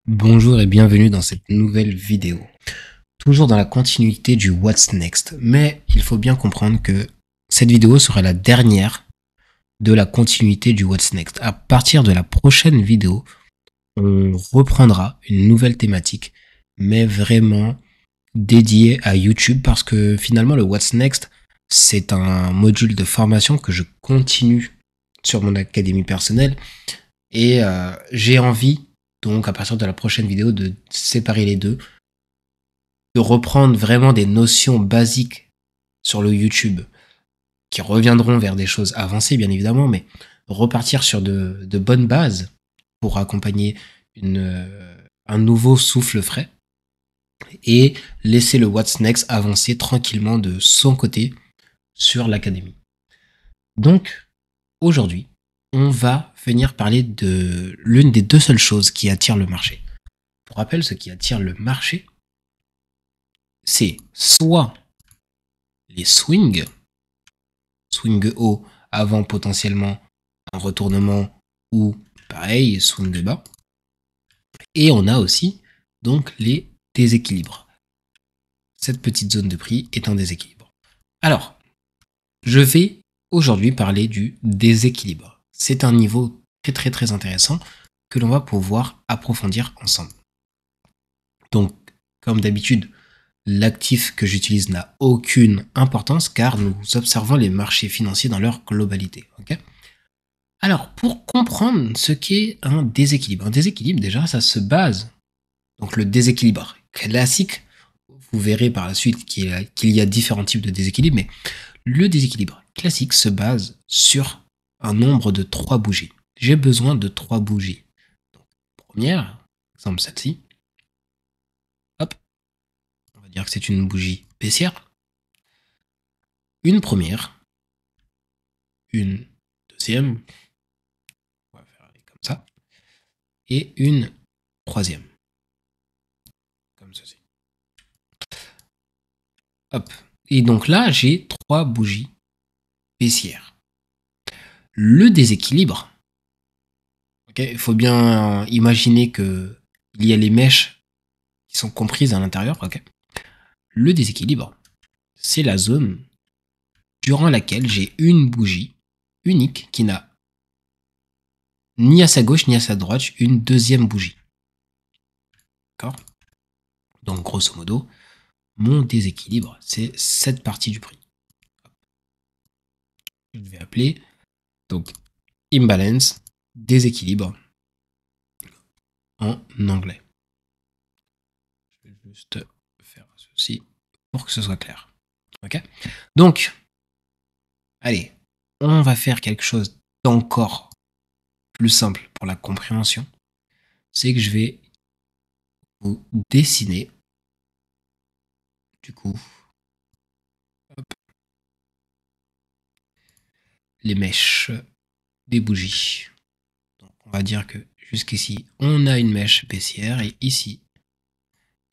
Bonjour et bienvenue dans cette nouvelle vidéo. Toujours dans la continuité du What's Next, mais il faut bien comprendre que cette vidéo sera la dernière de la continuité du What's Next. À partir de la prochaine vidéo, on reprendra une nouvelle thématique, mais vraiment dédiée à YouTube parce que finalement le What's Next, c'est un module de formation que je continue sur mon académie personnelle et j'ai envie donc à partir de la prochaine vidéo de séparer les deux, de reprendre vraiment des notions basiques sur le YouTube qui reviendront vers des choses avancées bien évidemment, mais repartir sur de bonnes bases pour accompagner un nouveau souffle frais et laisser le What's Next avancer tranquillement de son côté sur l'académie. Donc aujourd'hui, on va venir parler de l'une des deux seules choses qui attirent le marché. Pour rappel, ce qui attire le marché, c'est soit les swings haut avant potentiellement un retournement ou pareil, swing bas. Et on a aussi donc les déséquilibres. Cette petite zone de prix est un déséquilibre. Alors, je vais aujourd'hui parler du déséquilibre. C'est un niveau très intéressant que l'on va pouvoir approfondir ensemble. Donc, comme d'habitude, l'actif que j'utilise n'a aucune importance car nous observons les marchés financiers dans leur globalité. Okay, alors, pour comprendre ce qu'est un déséquilibre déjà, ça se base, donc le déséquilibre classique, vous verrez par la suite qu'il y a différents types de déséquilibre, mais le déséquilibre classique se base sur un nombre de 3 bougies. J'ai besoin de 3 bougies. Donc, première, exemple celle-ci, hop, on va dire que c'est une bougie baissière. Une première, une deuxième, on va faire comme ça, et une troisième, comme ceci. Hop. Et donc là, j'ai 3 bougies baissières. Le déséquilibre, il faut bien imaginer que il y a les mèches qui sont comprises à l'intérieur. Le déséquilibre, c'est la zone durant laquelle j'ai une bougie unique qui n'a ni à sa gauche ni à sa droite une deuxième bougie. D'accord ? Donc grosso modo, mon déséquilibre, c'est cette partie du prix. Je vais appeler donc imbalance, déséquilibre en anglais. Je vais juste faire ceci pour que ce soit clair. Ok ? Donc, allez, on va faire quelque chose d'encore plus simple pour la compréhension. C'est que je vais vous dessiner, du coup, hop, les mèches des bougies. Donc, on va dire que jusqu'ici, on a une mèche baissière et ici,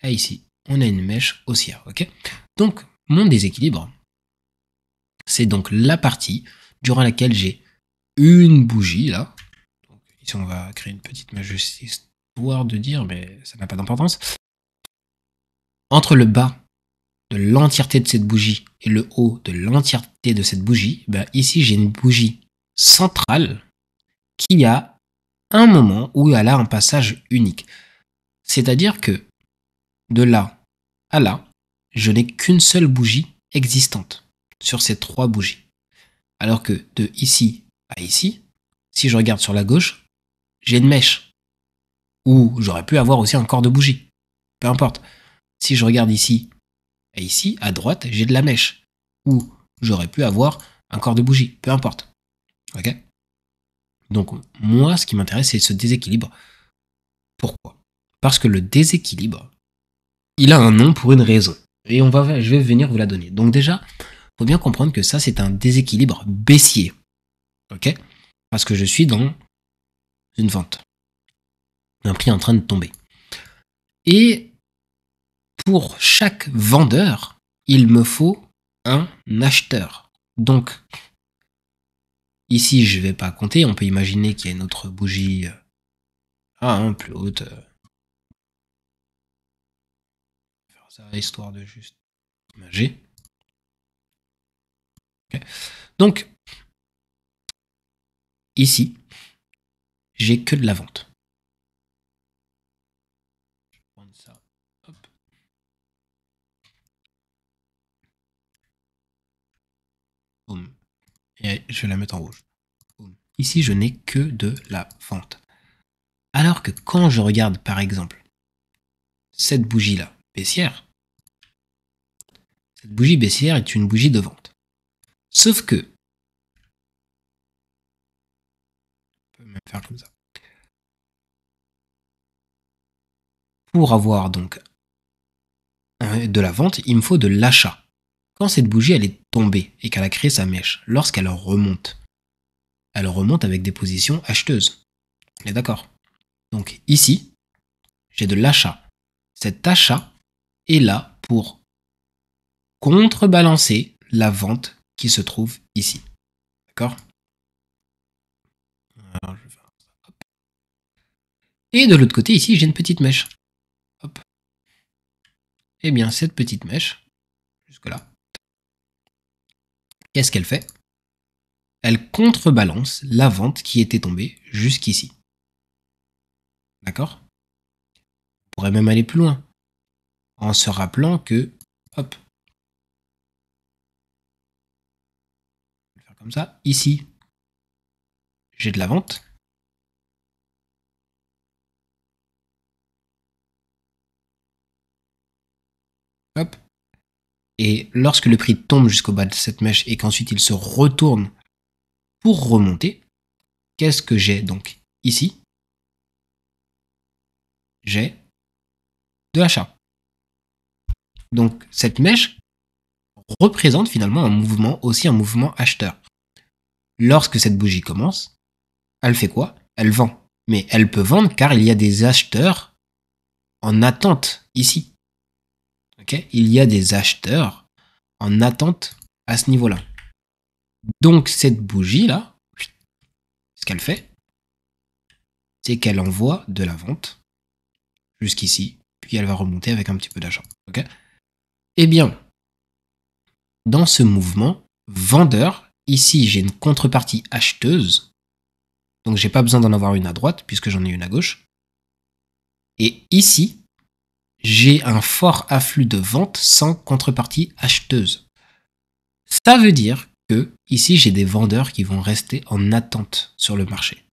on a une mèche haussière. Ok ? Donc, mon déséquilibre, c'est donc la partie durant laquelle j'ai une bougie là. Donc, ici, on va créer une petite mèche histoire de dire, mais ça n'a pas d'importance. Entre le bas de l'entièreté de cette bougie et le haut de l'entièreté de cette bougie, ici j'ai une bougie centrale qui a un moment où elle a un passage unique. C'est-à-dire que de là à là, je n'ai qu'une seule bougie existante sur ces 3 bougies. Alors que de ici à ici, si je regarde sur la gauche, j'ai une mèche où j'aurais pu avoir aussi un corps de bougie. Peu importe. Si je regarde ici et ici, à droite, j'ai de la mèche où j'aurais pu avoir un corps de bougie. Peu importe. Ok ? Donc, moi, ce qui m'intéresse, c'est ce déséquilibre. Pourquoi ? Parce que le déséquilibre, il a un nom pour une raison. Et je vais venir vous la donner. Donc déjà, faut bien comprendre que ça, c'est un déséquilibre baissier. Ok ? Parce que je suis dans une vente. Un prix en train de tomber. Et pour chaque vendeur, il me faut un acheteur. Donc, ici, je ne vais pas compter. On peut imaginer qu'il y a une autre bougie plus haute. ça, histoire de juste imager. Okay. Donc, ici, j'ai que de la vente. Je vais prendre ça. Hop. Boum. Et je vais la mettre en rouge. Boum. Ici, je n'ai que de la vente. Alors que quand je regarde, par exemple, cette bougie-là, baissière, cette bougie baissière est une bougie de vente. Sauf que, on peut même faire comme ça. Pour avoir donc de la vente, il me faut de l'achat. Quand cette bougie elle est tombée et qu'elle a créé sa mèche, lorsqu'elle remonte, elle remonte avec des positions acheteuses. On est d'accord? Donc ici, j'ai de l'achat. Cet achat est là pour contrebalancer la vente qui se trouve ici. D'accord? Alors, je vais faire ça. Hop. Et de l'autre côté, ici, j'ai une petite mèche. Hop. Eh bien, cette petite mèche, jusque-là, qu'est-ce qu'elle fait? Elle contrebalance la vente qui était tombée jusqu'ici. D'accord? On pourrait même aller plus loin, en se rappelant que, hop, je vais faire comme ça, ici, j'ai de la vente. Hop. Et lorsque le prix tombe jusqu'au bas de cette mèche et qu'ensuite il se retourne pour remonter, qu'est-ce que j'ai donc ici? J'ai de l'achat. Donc cette mèche représente finalement un mouvement, aussi un mouvement acheteur. Lorsque cette bougie commence, elle fait quoi? Elle vend. Mais elle peut vendre car il y a des acheteurs en attente ici. Okay? Il y a des acheteurs en attente à ce niveau-là. Donc cette bougie-là, ce qu'elle fait, c'est qu'elle envoie de la vente jusqu'ici, puis elle va remonter avec un petit peu d'achat. Okay? Eh bien, dans ce mouvement, vendeur, ici j'ai une contrepartie acheteuse, donc j'ai pas besoin d'en avoir une à droite puisque j'en ai une à gauche. Et ici, j'ai un fort afflux de vente sans contrepartie acheteuse. Ça veut dire que ici j'ai des vendeurs qui vont rester en attente sur le marché.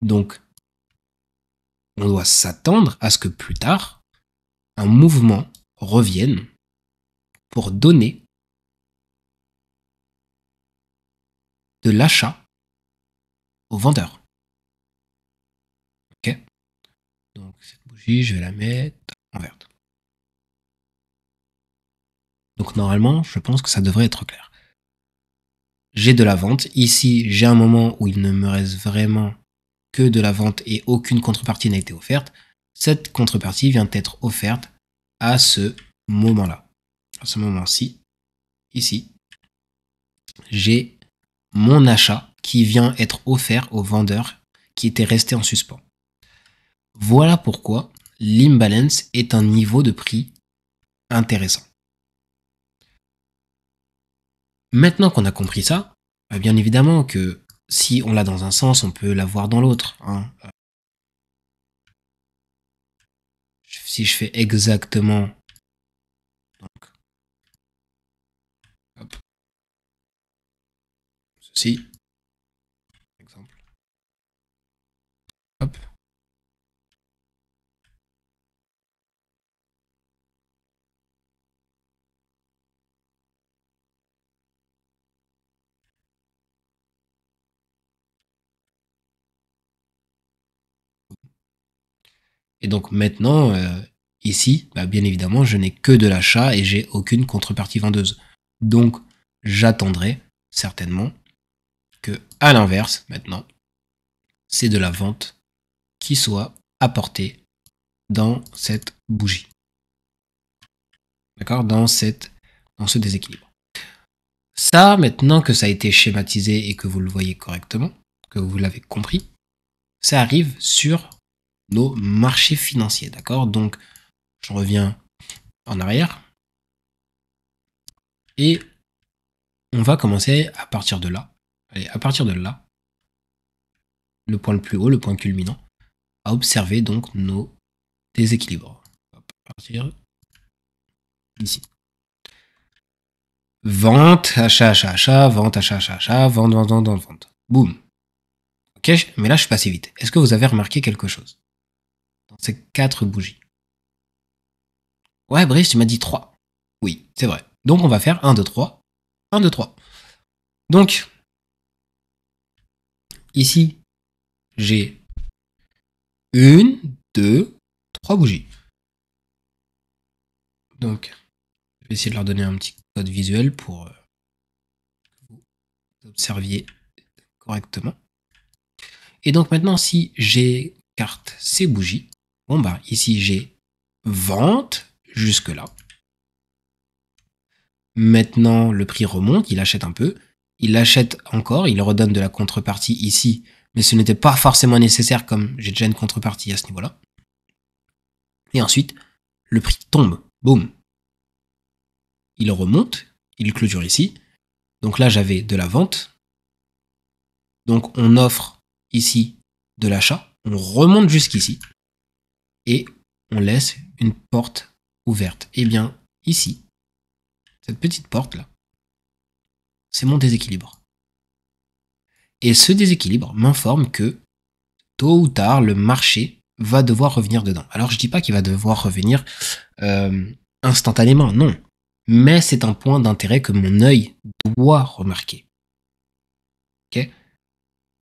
Donc, on doit s'attendre à ce que plus tard, un mouvement revienne pour donner de l'achat aux vendeurs. Ok? Donc cette bougie, je vais la mettre en verte. Donc normalement, je pense que ça devrait être clair. J'ai de la vente. Ici, j'ai un moment où il ne me reste vraiment que de la vente et aucune contrepartie n'a été offerte. Cette contrepartie vient d'être offerte à ce moment-là. À ce moment-ci, ici, j'ai mon achat qui vient être offert au vendeur qui était resté en suspens. Voilà pourquoi l'imbalance est un niveau de prix intéressant. Maintenant qu'on a compris ça, bien évidemment que si on l'a dans un sens, on peut l'avoir dans l'autre. Hein. Si je fais exactement... Donc, hop, ceci, par exemple. Hop. Et donc maintenant, ici, bien évidemment, je n'ai que de l'achat et j'ai aucune contrepartie vendeuse. Donc, j'attendrai certainement que, à l'inverse, maintenant, c'est de la vente qui soit apportée dans cette bougie. D'accord? Dans ce déséquilibre. Ça, maintenant que ça a été schématisé et que vous le voyez correctement, que vous l'avez compris, ça arrive sur nos marchés financiers. D'accord? Donc, Je reviens en arrière. Et on va commencer à partir de là. Allez, à partir de là, le point le plus haut, le point culminant, à observer donc nos déséquilibres. Hop, à partir d'ici. Vente, achat, achat, achat, vente, achat, achat, achat, vente, vente, vente, vente, vente. Boum. Ok, mais là je suis passé vite. Est-ce que vous avez remarqué quelque chose dans ces 4 bougies? Ouais, Brice, tu m'as dit 3. Oui, c'est vrai. Donc on va faire 1, 2, 3. 1, 2, 3. Donc, ici, j'ai 1, 2, 3 bougies. Donc, je vais essayer de leur donner un petit code visuel pour que vous observiez correctement. Et donc maintenant, si j'écarte ces bougies, bon bah ici j'ai vente jusque là. Maintenant, le prix remonte, il achète un peu, il achète encore, il redonne de la contrepartie ici, mais ce n'était pas forcément nécessaire comme j'ai déjà une contrepartie à ce niveau-là. Et ensuite, le prix tombe, boum. Il remonte, il clôture ici. Donc là, j'avais de la vente. Donc on offre ici de l'achat, on remonte jusqu'ici et on laisse une porte ouverte. Et bien ici, cette petite porte là, c'est mon déséquilibre. Et ce déséquilibre m'informe que tôt ou tard, le marché va devoir revenir dedans. Alors je dis pas qu'il va devoir revenir instantanément, non. Mais c'est un point d'intérêt que mon œil doit remarquer. Ok.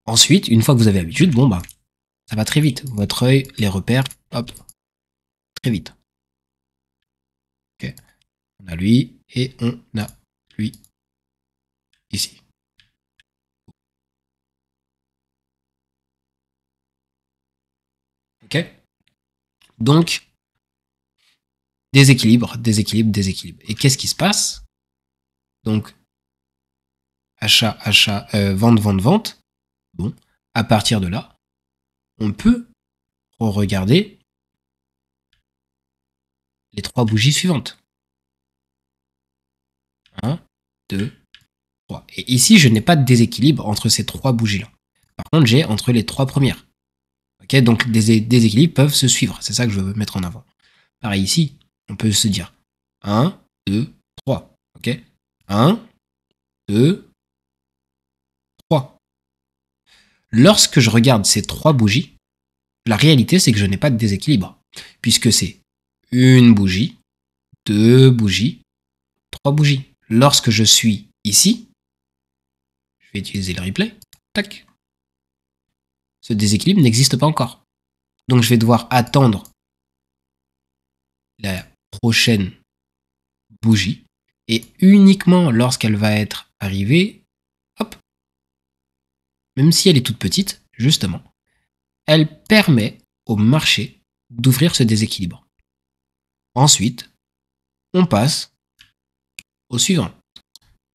Ensuite, une fois que vous avez l'habitude, bon bah, ça va très vite. Votre œil les repère, hop, très vite. Ok. On a lui et on a lui ici. Ok. Donc, déséquilibre, déséquilibre, déséquilibre. Et qu'est-ce qui se passe? Donc, achat, achat, vente, vente, vente. Bon, à partir de là, on peut regarder les 3 bougies suivantes. 1, 2, 3. Et ici, je n'ai pas de déséquilibre entre ces 3 bougies-là. Par contre, j'ai entre les 3 premières. Ok, donc des déséquilibres peuvent se suivre. C'est ça que je veux mettre en avant. Pareil ici, on peut se dire 1, 2, 3. Ok, 1, 2, 3. Lorsque je regarde ces 3 bougies, la réalité, c'est que je n'ai pas de déséquilibre. Puisque c'est une bougie, 2 bougies, 3 bougies. Lorsque je suis ici, je vais utiliser le replay. Tac. Ce déséquilibre n'existe pas encore. Donc je vais devoir attendre la prochaine bougie. Et uniquement lorsqu'elle va être arrivée, hop, même si elle est toute petite, justement, elle permet au marché d'ouvrir ce déséquilibre. Ensuite, on passe au suivant.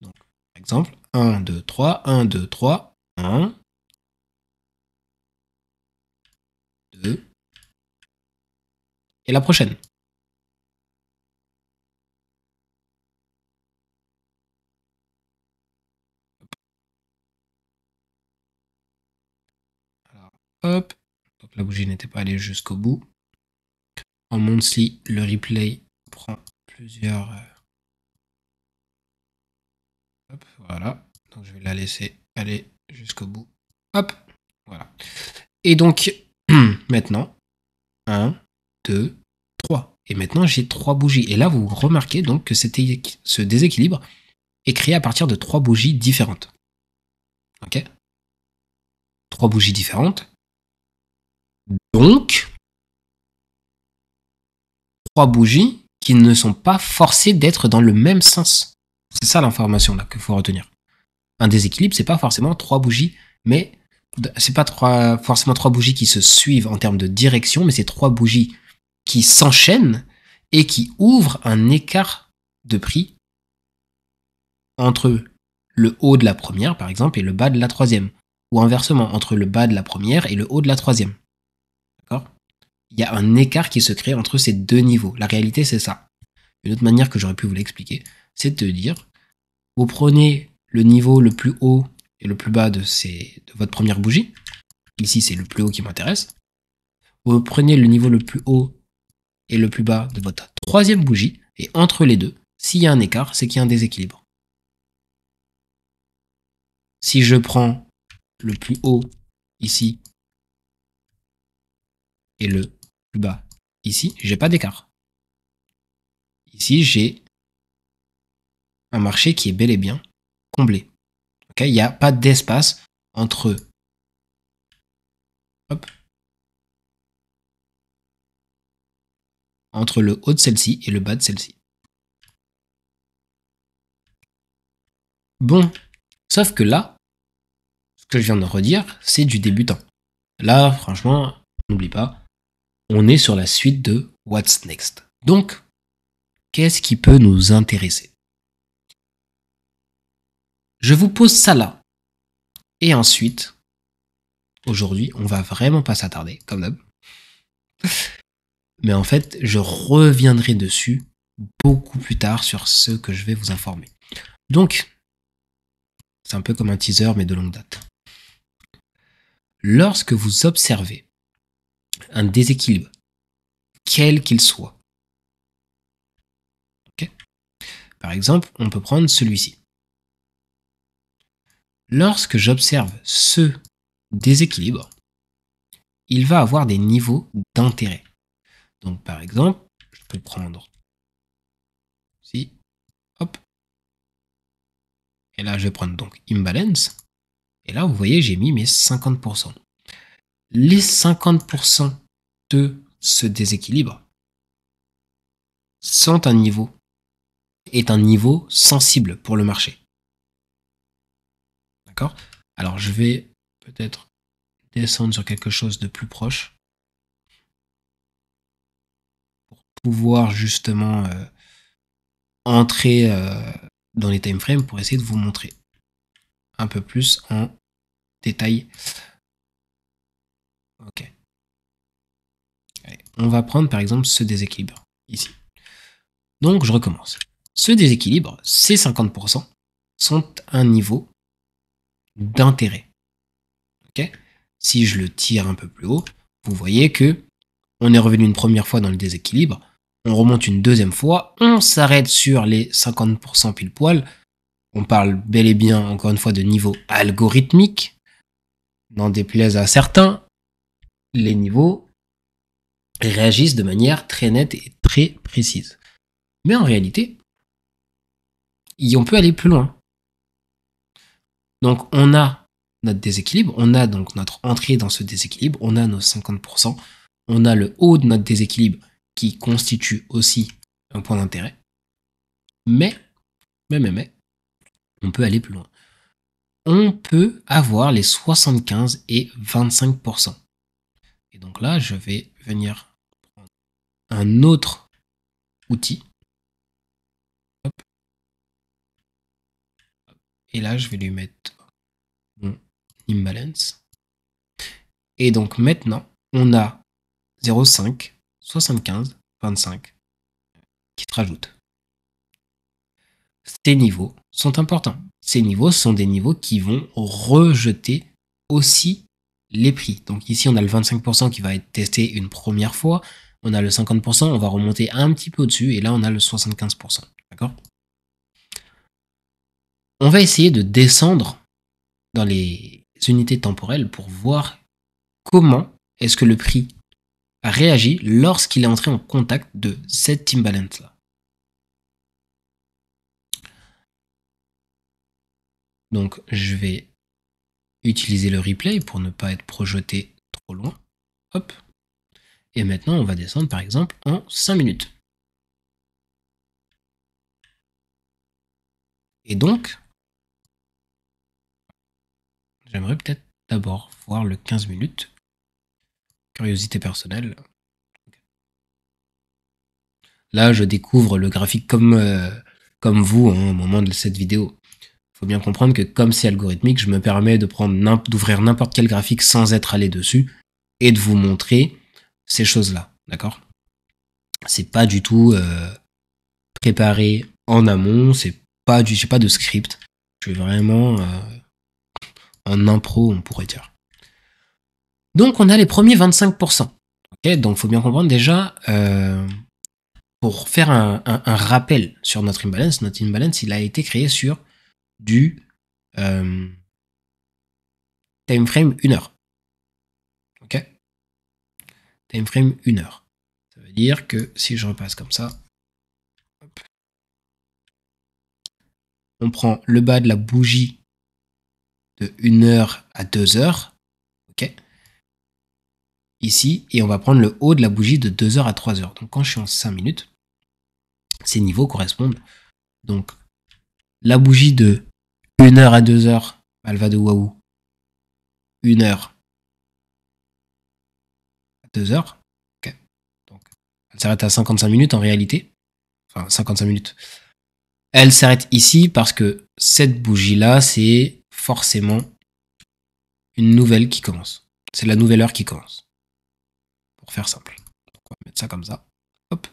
Donc, par exemple, 1, 2, 3, 1, 2, 3, 1, 2, et la prochaine. Alors, hop, donc la bougie n'était pas allée jusqu'au bout. En monthly, le replay prend plusieurs... Hop, voilà. Donc je vais la laisser aller jusqu'au bout. Hop, voilà. Et donc, maintenant, 1, 2, 3. Et maintenant, j'ai 3 bougies. Et là, vous remarquez donc que ce déséquilibre est créé à partir de 3 bougies différentes. Ok? 3 bougies différentes. Donc, 3 bougies qui ne sont pas forcées d'être dans le même sens. C'est ça l'information là qu'il faut retenir. Un déséquilibre, c'est pas forcément 3 bougies, mais c'est pas forcément 3 bougies qui se suivent en termes de direction, mais c'est 3 bougies qui s'enchaînent et qui ouvrent un écart de prix entre le haut de la première, par exemple, et le bas de la troisième. Ou inversement, entre le bas de la première et le haut de la troisième. D'accord? il y a un écart qui se crée entre ces deux niveaux. La réalité, c'est ça. Une autre manière que j'aurais pu vous l'expliquer, c'est de dire, vous prenez le niveau le plus haut et le plus bas de votre première bougie. Ici, c'est le plus haut qui m'intéresse. Vous prenez le niveau le plus haut et le plus bas de votre troisième bougie. Et entre les deux, s'il y a un écart, c'est qu'il y a un déséquilibre. Si je prends le plus haut ici et le plus bas ici, j'ai pas d'écart. Ici, j'ai un marché qui est bel et bien comblé. Okay, il n'y a pas d'espace entre le haut de celle-ci et le bas de celle-ci. Bon, sauf que là, ce que je viens de redire, c'est du débutant. Là, franchement, n'oublie pas, on est sur la suite de What's Next. Donc, qu'est-ce qui peut nous intéresser? Je vous pose ça là. Et ensuite, aujourd'hui, on va vraiment pas s'attarder, comme d'hab. Mais en fait, je reviendrai dessus beaucoup plus tard sur ce que je vais vous informer. Donc, c'est un peu comme un teaser, mais de longue date. Lorsque vous observez un déséquilibre, quel qu'il soit, okay, par exemple, on peut prendre celui-ci. Lorsque j'observe ce déséquilibre, il va avoir des niveaux d'intérêt. Donc, par exemple, je peux prendre ici, hop, et là, je vais prendre donc imbalance, et là, vous voyez, j'ai mis mes 50%. Les 50% de ce déséquilibre est un niveau sensible pour le marché. D'accord? Alors, je vais peut-être descendre sur quelque chose de plus proche pour pouvoir justement entrer dans les time frames pour essayer de vous montrer un peu plus en détail. Ok. Allez, on va prendre par exemple ce déséquilibre ici. Donc, je recommence. Ce déséquilibre, ces 50%, sont un niveau d'intérêt. Okay, si je le tire un peu plus haut, vous voyez que on est revenu une première fois dans le déséquilibre, on remonte une deuxième fois, on s'arrête sur les 50% pile poil. On parle bel et bien, encore une fois, de niveau algorithmique. N'en déplaise à certains, les niveaux réagissent de manière très nette et très précise. Mais en réalité, on peut aller plus loin. Donc, on a notre déséquilibre, on a donc notre entrée dans ce déséquilibre, on a nos 50%, on a le haut de notre déséquilibre qui constitue aussi un point d'intérêt. Mais, on peut aller plus loin. On peut avoir les 75 et 25%. Et donc là, je vais venir prendre un autre outil. Hop. Et là, je vais lui mettre mon imbalance. Et donc maintenant, on a 0,5, 75, 25 qui se rajoutent. Ces niveaux sont importants. Ces niveaux sont des niveaux qui vont rejeter aussi les prix. Donc ici, on a le 25% qui va être testé une première fois. On a le 50%, on va remonter un petit peu au-dessus. Et là, on a le 75%. D'accord? On va essayer de descendre dans les unités temporelles pour voir comment est-ce que le prix a réagi lorsqu'il est entré en contact de cette imbalance-là. Donc, je vais utiliser le replay pour ne pas être projeté trop loin. Hop. Et maintenant, on va descendre, par exemple, en 5 minutes. Et donc, j'aimerais peut-être d'abord voir le 15 minutes. Curiosité personnelle. Là, je découvre le graphique comme vous au moment de cette vidéo. Il faut bien comprendre que comme c'est algorithmique, je me permets d'ouvrir n'importe quel graphique sans être allé dessus et de vous montrer ces choses-là, d'accord? C'est pas du tout préparé en amont, j'ai pas de script, je suis vraiment en impro, on pourrait dire. Donc on a les premiers 25%. Ok, donc faut bien comprendre déjà, pour faire un rappel sur notre imbalance, il a été créé sur du time frame 1 heure. Ok, time frame 1 heure. Ça veut dire que si je repasse comme ça, hop, on prend le bas de la bougie de 1 heure à 2 heures. Ok, ici, et on va prendre le haut de la bougie de 2 heures à 3 heures. Donc quand je suis en 5 minutes, ces niveaux correspondent. Donc la bougie de 1 heure à 2 heures, elle va de waouh 1 heure à 2 heures. Ok, donc elle s'arrête à 55 minutes en réalité. Enfin, 55 minutes. Elle s'arrête ici parce que cette bougie-là, c'est forcément une nouvelle qui commence. C'est la nouvelle heure qui commence. Pour faire simple. Donc on va mettre ça comme ça. Hop.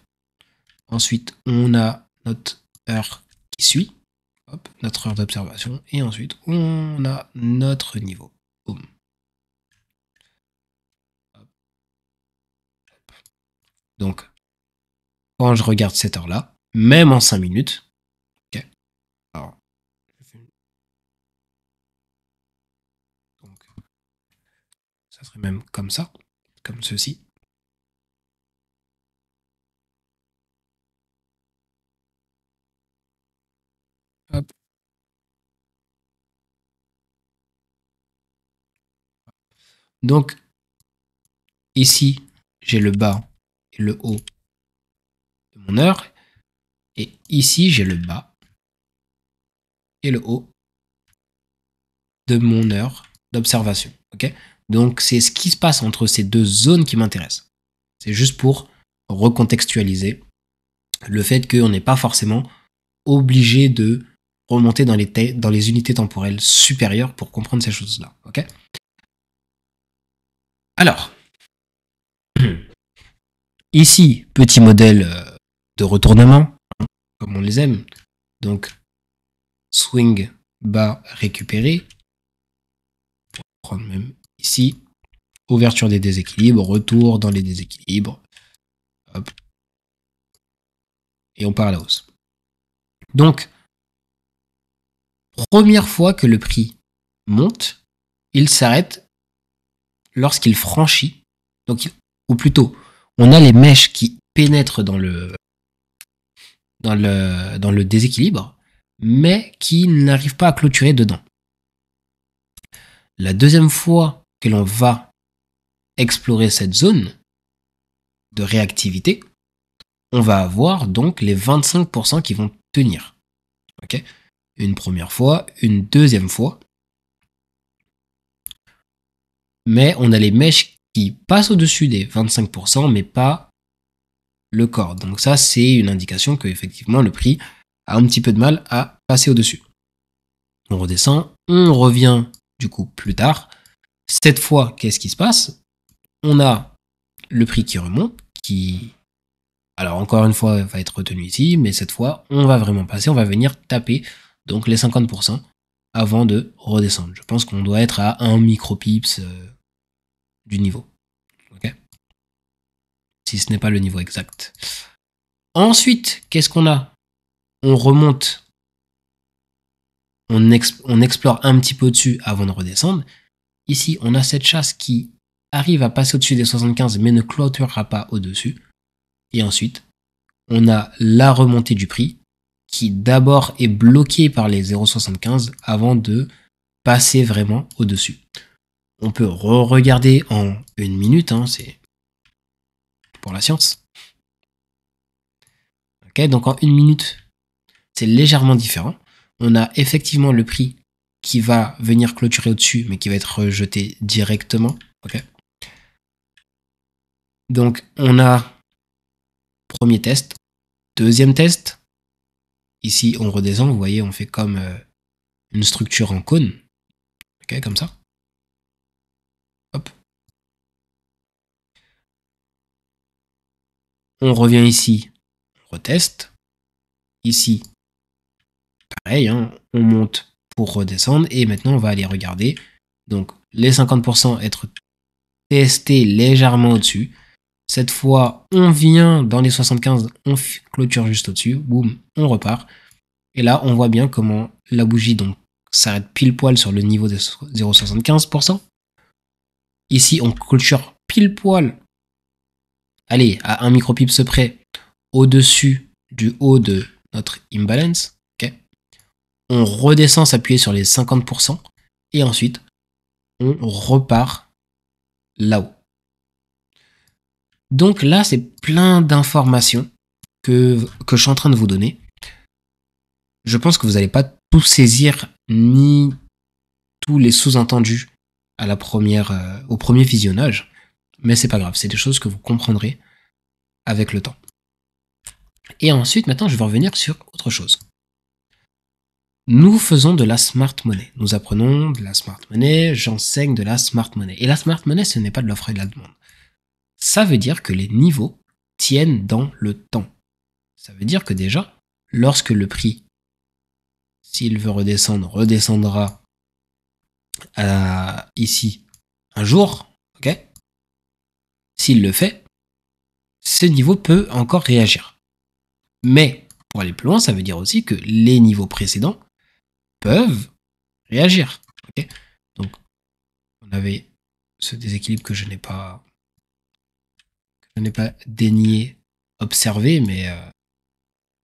Ensuite, on a notre heure qui suit. Hop, notre heure d'observation. Et ensuite, on a notre niveau. Boom. Donc, quand je regarde cette heure-là, même en 5 minutes, ok. Alors, donc, ça serait même comme ça, comme ceci. Hop. Donc, ici, j'ai le bas et le haut de mon heure. Et ici, j'ai le bas et le haut de mon heure d'observation. Ok, donc, c'est ce qui se passe entre ces deux zones qui m'intéressent. C'est juste pour recontextualiser le fait qu'on n'est pas forcément obligé de remonter dans les unités temporelles supérieures pour comprendre ces choses-là. Ok. Alors, ici, petit modèle de retournement, comme on les aime. Donc, swing, bas, récupérer. On va prendre même ici. Ouverture des déséquilibres, retour dans les déséquilibres. Hop. Et on part à la hausse. Donc, première fois que le prix monte, il s'arrête lorsqu'il franchit. Donc, ou plutôt, on a les mèches qui pénètrent dans le déséquilibre, mais qui n'arrivent pas à clôturer dedans. La deuxième fois que l'on va explorer cette zone de réactivité, on va avoir donc les 25% qui vont tenir. Ok, une première fois, une deuxième fois. Mais on a les mèches qui passent au-dessus des 25%, mais pas le corps. Donc ça, c'est une indication que effectivement le prix a un petit peu de mal à passer au-dessus. On redescend, on revient du coup plus tard. Cette fois, qu'est-ce qui se passe? On a le prix qui remonte, qui, alors encore une fois, va être retenu ici, mais cette fois, on va vraiment passer, on va venir taper donc les 50% avant de redescendre. Je pense qu'on doit être à 1 micropips du niveau. Ok, si ce n'est pas le niveau exact. Ensuite, qu'est-ce qu'on a? On remonte, on explore un petit peu au-dessus avant de redescendre. Ici, on a cette chasse qui arrive à passer au-dessus des 75 mais ne clôturera pas au-dessus. Et ensuite, on a la remontée du prix qui d'abord est bloquée par les 0,75 avant de passer vraiment au-dessus. On peut re-regarder en 1 minute, hein, c'est pour la science. Ok, donc en 1 minute, c'est légèrement différent. On a effectivement le prix qui va venir clôturer au-dessus, mais qui va être rejeté directement. Ok. Donc on a premier test, deuxième test. Ici on redescend, vous voyez, on fait comme une structure en cône. Ok, comme ça. Hop. On revient ici, on reteste. Ici, pareil, hein, on monte pour redescendre. Et maintenant, on va aller regarder. Donc, les 50% être testés légèrement au-dessus. Cette fois, on vient dans les 75, on clôture juste au-dessus. Boum, on repart. Et là, on voit bien comment la bougie donc s'arrête pile poil sur le niveau de 0,75%. Ici, on clôture pile poil, allez, à 1 micropips près, au-dessus du haut de notre imbalance. Okay, on redescend s'appuyer sur les 50%. Et ensuite, on repart là-haut. Donc là, c'est plein d'informations que je suis en train de vous donner. Je pense que vous n'allez pas tout saisir, ni tous les sous-entendus à la première, au premier visionnage. Mais c'est pas grave, c'est des choses que vous comprendrez avec le temps. Et ensuite, maintenant, je vais revenir sur autre chose. Nous faisons de la smart money. Nous apprenons de la smart money, j'enseigne de la smart money. Et la smart money, ce n'est pas de l'offre et de la demande. Ça veut dire que les niveaux tiennent dans le temps. Ça veut dire que déjà, lorsque le prix, s'il veut redescendre, redescendra à ici un jour, ok? S'il le fait, ce niveau peut encore réagir. Mais pour aller plus loin, ça veut dire aussi que les niveaux précédents peuvent réagir. Okay, donc, on avait ce déséquilibre que je n'ai pas daigné observer, mais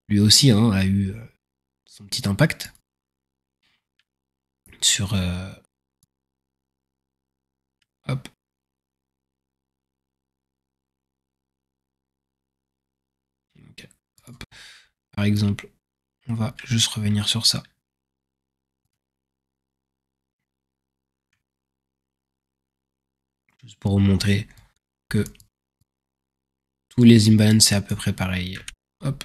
lui aussi hein, a eu son petit impact sur hop. Okay, hop. Par exemple, on va juste revenir sur ça. Juste pour vous montrer que tous les imbalances c'est à peu près pareil. Hop.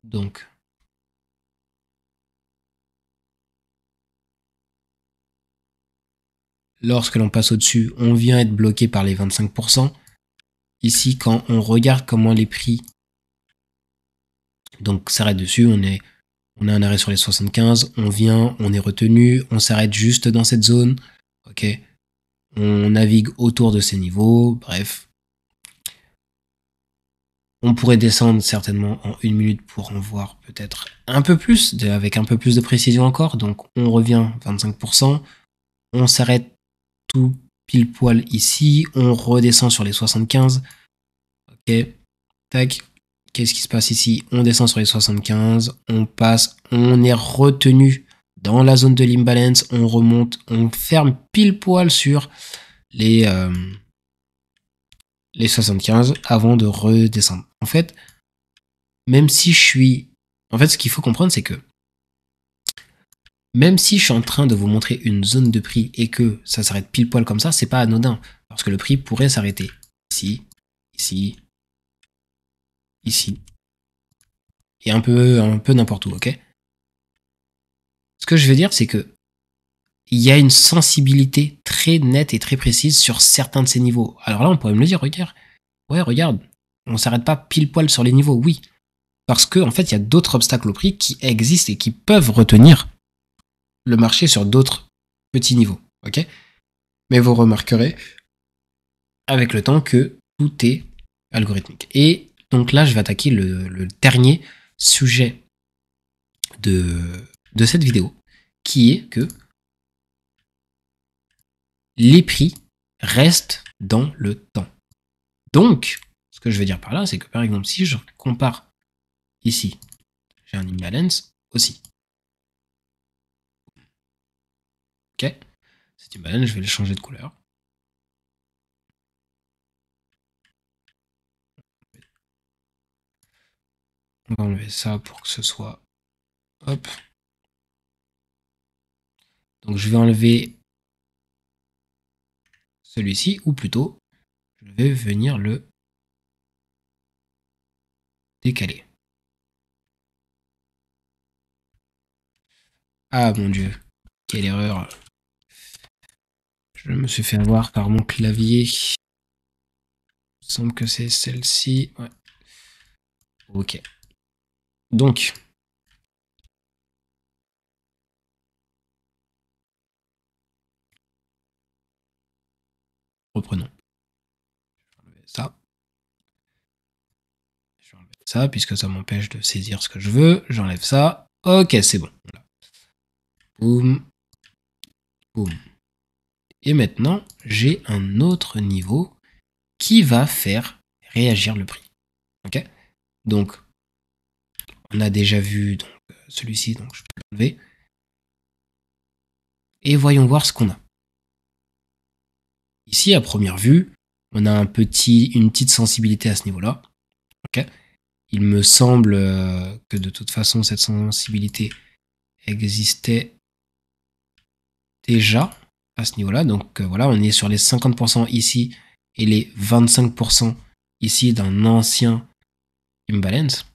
Donc, lorsque l'on passe au-dessus, on vient être bloqué par les 25%. Ici, quand on regarde comment les prix donc s'arrêtent dessus, on a un arrêt sur les 75, on vient, on est retenu, on s'arrête juste dans cette zone, ok, on navigue autour de ces niveaux, bref. On pourrait descendre certainement en 1 minute pour en voir peut-être un peu plus, avec un peu plus de précision encore, donc on revient 25%, on s'arrête tout pile poil ici, on redescend sur les 75, ok, tac, qu'est-ce qui se passe ici? On descend sur les 75, on passe, on est retenu dans la zone de l'imbalance, on remonte, on ferme pile poil sur les 75 avant de redescendre. En fait, même si je suis... En fait, ce qu'il faut comprendre, c'est que même si je suis en train de vous montrer une zone de prix et que ça s'arrête pile poil comme ça, c'est pas anodin. Parce que le prix pourrait s'arrêter ici, ici, ici. Et un peu n'importe où, ok? Ce que je veux dire, c'est que il y a une sensibilité très nette et très précise sur certains de ces niveaux. Alors là, on pourrait me le dire, regarde. Ouais, regarde, on s'arrête pas pile poil sur les niveaux, oui. Parce que, en fait, il y a d'autres obstacles au prix qui existent et qui peuvent retenir le marché sur d'autres petits niveaux, ok? Mais vous remarquerez avec le temps que tout est algorithmique. Et donc là, je vais attaquer le dernier sujet de cette vidéo, qui est que les prix restent dans le temps. Donc, ce que je veux dire par là, c'est que par exemple, si je compare ici, j'ai un imbalance aussi. Ok, cet imbalance, je vais le changer de couleur. On va enlever ça pour que ce soit... Hop. Donc je vais enlever celui-ci, ou plutôt, je vais venir le décaler. Ah mon dieu, quelle erreur. Je me suis fait avoir par mon clavier. Il me semble que c'est celle-ci. Ouais. Ok. Donc. Reprenons. Je vais enlever ça. Je vais enlever ça puisque ça m'empêche de saisir ce que je veux. J'enlève ça. Ok, c'est bon. Voilà. Boum. Boum. Et maintenant, j'ai un autre niveau qui va faire réagir le prix. Ok. Donc, on a déjà vu celui-ci, donc je peux l'enlever. Et voyons voir ce qu'on a. Ici, à première vue, on a une petite sensibilité à ce niveau-là. Okay. Il me semble que de toute façon, cette sensibilité existait déjà à ce niveau-là. Donc voilà, on est sur les 50% ici et les 25% ici d'un ancien imbalance.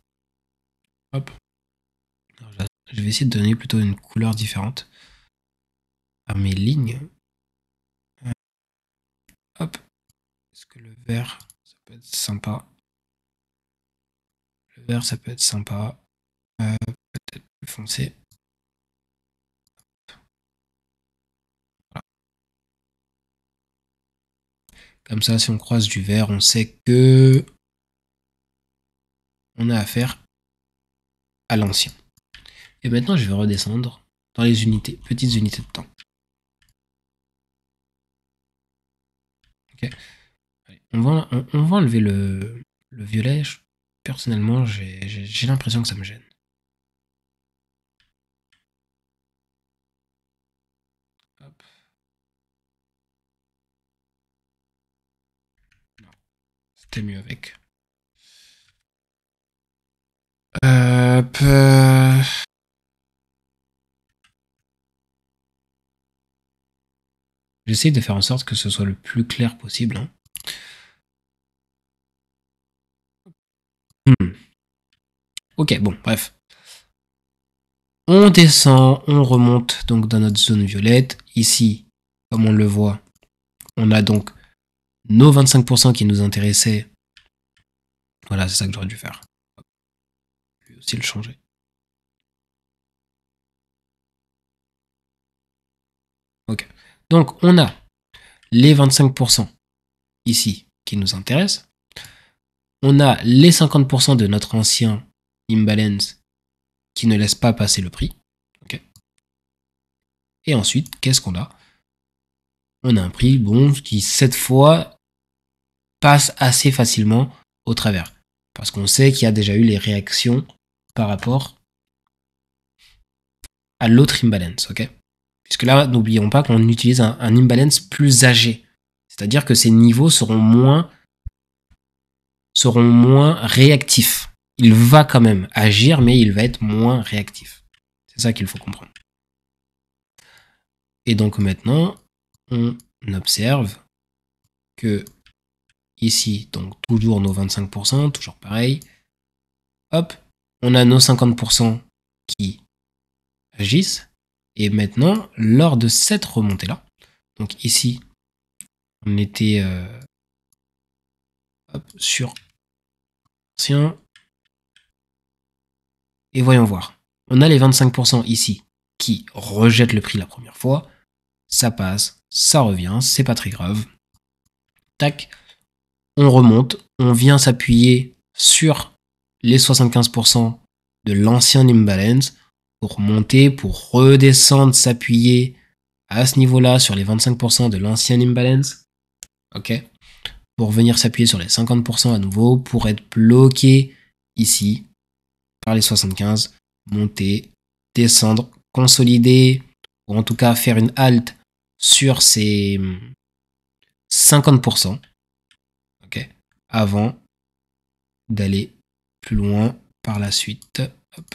Hop. Alors, je vais essayer de donner plutôt une couleur différente à mes lignes. Hop. Est-ce que le vert, ça peut être sympa? Le vert, ça peut être sympa. Peut-être plus foncé. Voilà. Comme ça, si on croise du vert, on sait que on a affaire à l'ancien. Et maintenant, je vais redescendre dans les unités, petites unités de temps. Okay. Allez, on va enlever le violet. Personnellement, j'ai l'impression que ça me gêne. Hop. Non, c'était mieux avec. J'essaie de faire en sorte que ce soit le plus clair possible. Hein. Ok, bon, bref. On descend, on remonte donc dans notre zone violette. Ici, comme on le voit, on a donc nos 25% qui nous intéressaient. Voilà, c'est ça que j'aurais dû faire. Je vais aussi le changer. Ok. Donc, on a les 25% ici qui nous intéressent. On a les 50% de notre ancien imbalance qui ne laisse pas passer le prix. Okay. Et ensuite, qu'est-ce qu'on a? On a un prix, bon, qui cette fois passe assez facilement au travers. Parce qu'on sait qu'il y a déjà eu les réactions par rapport à l'autre imbalance. Okay. Puisque là, n'oublions pas qu'on utilise un imbalance plus âgé. C'est-à-dire que ces niveaux seront moins réactifs. Il va quand même agir, mais il va être moins réactif. C'est ça qu'il faut comprendre. Et donc maintenant, on observe que ici, donc toujours nos 25%, toujours pareil. Hop, on a nos 50% qui agissent. Et maintenant, lors de cette remontée-là, donc ici, on était sur ancien. Et voyons voir. On a les 25% ici qui rejettent le prix la première fois. Ça passe, ça revient, c'est pas très grave. Tac, on remonte, on vient s'appuyer sur les 75% de l'ancien imbalance pour monter, pour redescendre, s'appuyer à ce niveau-là sur les 25% de l'ancien imbalance. Ok. Pour venir s'appuyer sur les 50% à nouveau, pour être bloqué ici par les 75, monter, descendre, consolider, ou en tout cas faire une halte sur ces 50%, okay, avant d'aller plus loin par la suite. Hop.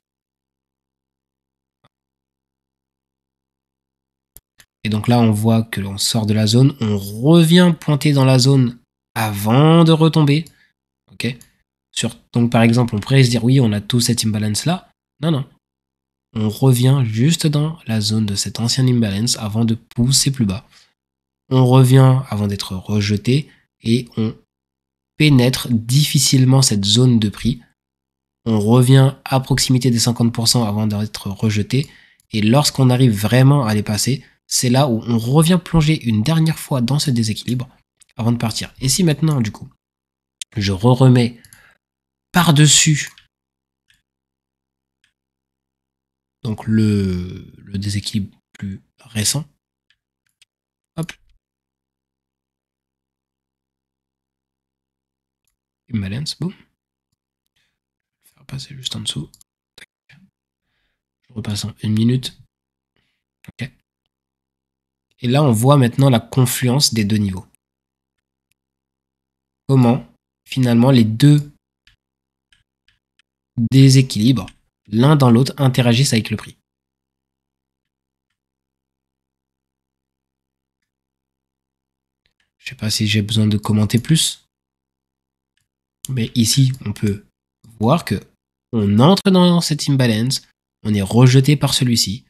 Et donc là, on voit que l'on sort de la zone, on revient pointer dans la zone avant de retomber. Okay. Donc par exemple, on pourrait se dire, oui, on a tout cet imbalance-là. Non, non. On revient juste dans la zone de cet ancien imbalance avant de pousser plus bas. on revient avant d'être rejeté et on pénètre difficilement cette zone de prix. On revient à proximité des 50% avant d'être rejeté. Et lorsqu'on arrive vraiment à les passer, c'est là où on revient plonger une dernière fois dans ce déséquilibre avant de partir. Et si maintenant, du coup, je remets par-dessus donc le déséquilibre plus récent, hop, imbalance, boum, je vais faire passer juste en dessous, je repasse en 1 minute, ok. Et là, on voit maintenant la confluence des deux niveaux. Comment, finalement, les deux déséquilibres, l'un dans l'autre, interagissent avec le prix. Je sais pas si j'ai besoin de commenter plus. Mais ici, on peut voir que on entre dans cette imbalance, on est rejeté par celui-ci,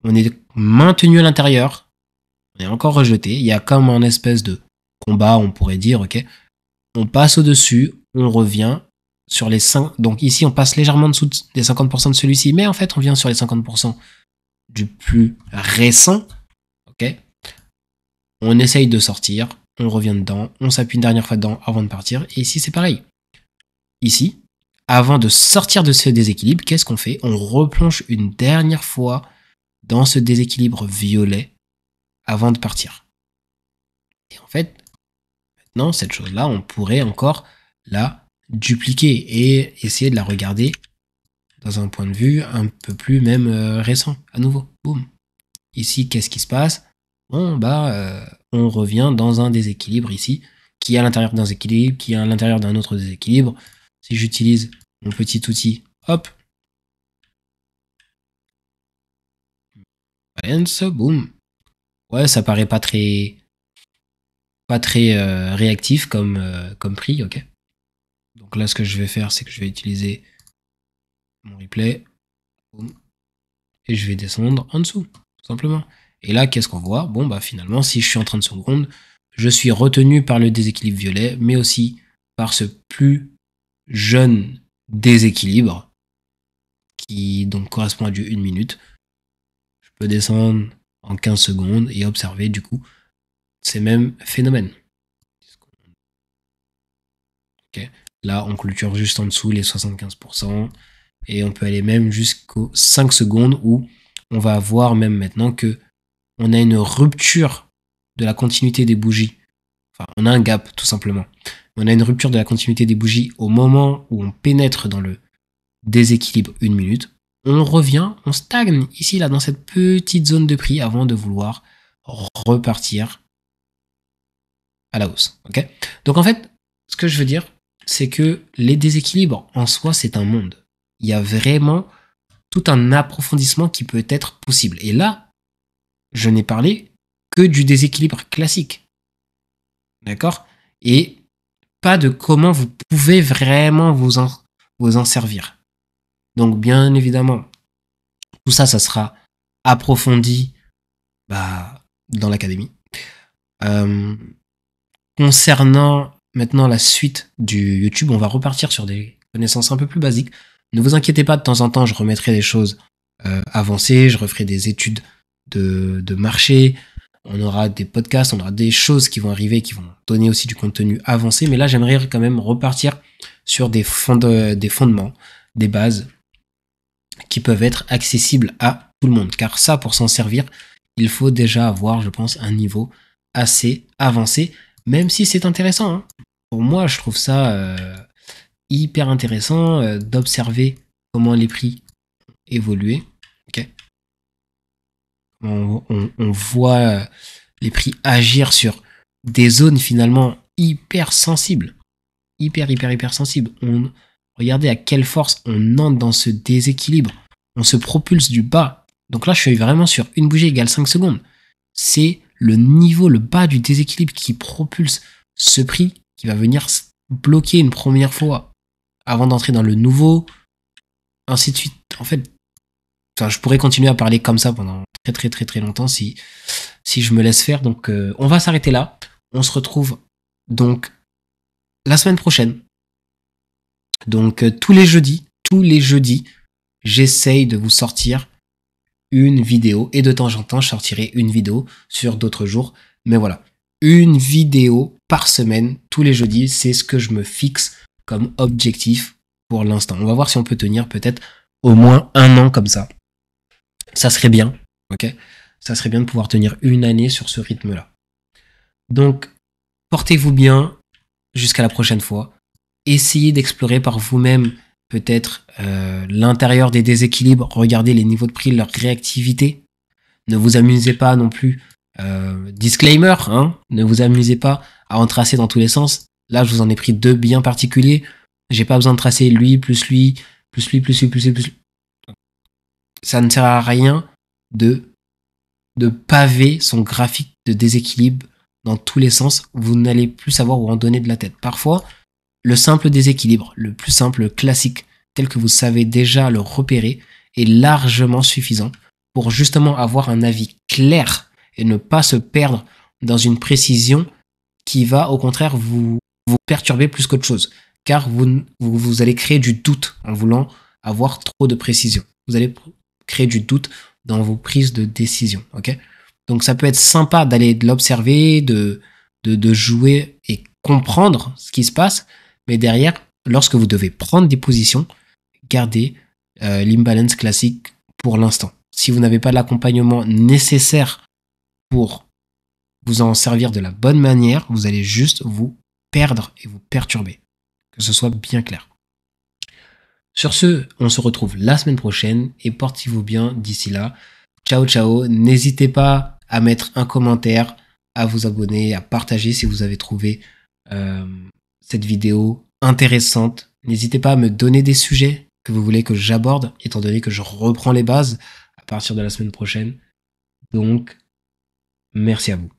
on est maintenu à l'intérieur, on est encore rejeté. Il y a comme un espèce de combat, on pourrait dire, ok. On passe au-dessus, on revient sur les 5. Donc ici, on passe légèrement en dessous des 50% de celui-ci, mais en fait, on vient sur les 50% du plus récent, ok. On essaye de sortir, on revient dedans, on s'appuie une dernière fois dedans avant de partir. Et ici, c'est pareil. Ici, avant de sortir de ce déséquilibre, qu'est-ce qu'on fait? On replonge une dernière fois dans ce déséquilibre violet avant de partir. Et en fait, maintenant, cette chose-là, on pourrait encore la dupliquer et essayer de la regarder dans un point de vue un peu plus même récent, à nouveau. Boum. Ici, qu'est-ce qui se passe? Bon, on revient dans un déséquilibre ici, qui est à l'intérieur d'un déséquilibre, qui est à l'intérieur d'un autre déséquilibre. Si j'utilise mon petit outil, hop, balance, boum. Ouais, ça paraît pas très réactif comme prix, ok. Donc là, ce que je vais faire, c'est que je vais utiliser mon replay, boum, et je vais descendre en dessous, tout simplement. Et là, qu'est-ce qu'on voit? Bon, bah finalement, si je suis en 30 secondes, je suis retenu par le déséquilibre violet, mais aussi par ce plus jeune déséquilibre qui donc correspond à du 1 minute. Je peux descendre en 15 secondes et observer du coup ces mêmes phénomènes. Okay. Là, on clôture juste en dessous les 75% et on peut aller même jusqu'aux 5 secondes où on va voir même maintenant que on a une rupture de la continuité des bougies. Enfin, on a un gap tout simplement. On a une rupture de la continuité des bougies au moment où on pénètre dans le déséquilibre 1 minute. On revient, on stagne ici là dans cette petite zone de prix avant de vouloir repartir à la hausse. Ok. Donc en fait, ce que je veux dire, c'est que les déséquilibres en soi, c'est un monde. Il y a vraiment tout un approfondissement qui peut être possible. Et là, je n'ai parlé que du déséquilibre classique. D'accord? Et pas de comment vous pouvez vraiment vous en servir. Donc bien évidemment, tout ça, ça sera approfondi dans l'académie. Concernant maintenant la suite du YouTube, on va repartir sur des connaissances un peu plus basiques. Ne vous inquiétez pas, de temps en temps, je remettrai des choses avancées, je referai des études de marché, on aura des podcasts, on aura des choses qui vont arriver, qui vont donner aussi du contenu avancé. Mais là, j'aimerais quand même repartir sur des fondements, des bases qui peuvent être accessibles à tout le monde. Car ça, pour s'en servir, il faut déjà avoir, je pense, un niveau assez avancé, même si c'est intéressant. Hein. Pour moi, je trouve ça hyper intéressant d'observer comment les prix évoluent. Okay. On voit les prix agir sur des zones finalement hyper sensibles. Hyper sensibles. Regardez à quelle force on entre dans ce déséquilibre. On se propulse du bas. Donc là, je suis vraiment sur une bougie égale 5 secondes. C'est le niveau, le bas du déséquilibre qui propulse ce prix qui va venir bloquer une première fois avant d'entrer dans le nouveau, ainsi de suite. En fait, je pourrais continuer à parler comme ça pendant très longtemps si je me laisse faire. Donc on va s'arrêter là. On se retrouve donc la semaine prochaine. Donc tous les jeudis, j'essaye de vous sortir une vidéo et de temps en temps je sortirai une vidéo sur d'autres jours. Mais voilà, une vidéo par semaine tous les jeudis, c'est ce que je me fixe comme objectif pour l'instant. On va voir si on peut tenir peut-être au moins 1 an comme ça. Ça serait bien, ok? Ça serait bien de pouvoir tenir 1 année sur ce rythme-là. Donc, portez-vous bien jusqu'à la prochaine fois. Essayez d'explorer par vous-même peut-être l'intérieur des déséquilibres. Regardez les niveaux de prix, leur réactivité. Ne vous amusez pas non plus. Disclaimer, hein, ne vous amusez pas à en tracer dans tous les sens. Là, je vous en ai pris 2 bien particuliers. J'ai pas besoin de tracer lui, plus lui, plus lui, plus lui, plus lui, plus lui. Ça ne sert à rien de paver son graphique de déséquilibre dans tous les sens. Vous n'allez plus savoir où en donner de la tête. Parfois, le simple déséquilibre, le plus simple, classique, tel que vous savez déjà le repérer, est largement suffisant pour justement avoir un avis clair et ne pas se perdre dans une précision qui va au contraire vous perturber plus qu'autre chose. Car vous allez créer du doute en voulant avoir trop de précision. Vous allez créer du doute dans vos prises de décision. Ok ? Donc ça peut être sympa d'aller de l'observer, de jouer et comprendre ce qui se passe, mais derrière, lorsque vous devez prendre des positions, gardez l'imbalance classique pour l'instant. Si vous n'avez pas l'accompagnement nécessaire pour vous en servir de la bonne manière, vous allez juste vous perdre et vous perturber. Que ce soit bien clair. Sur ce, on se retrouve la semaine prochaine et portez-vous bien d'ici là. Ciao, ciao. N'hésitez pas à mettre un commentaire, à vous abonner, à partager si vous avez trouvé cette vidéo intéressante. N'hésitez pas à me donner des sujets que vous voulez que j'aborde, étant donné que je reprends les bases à partir de la semaine prochaine. Donc, merci à vous.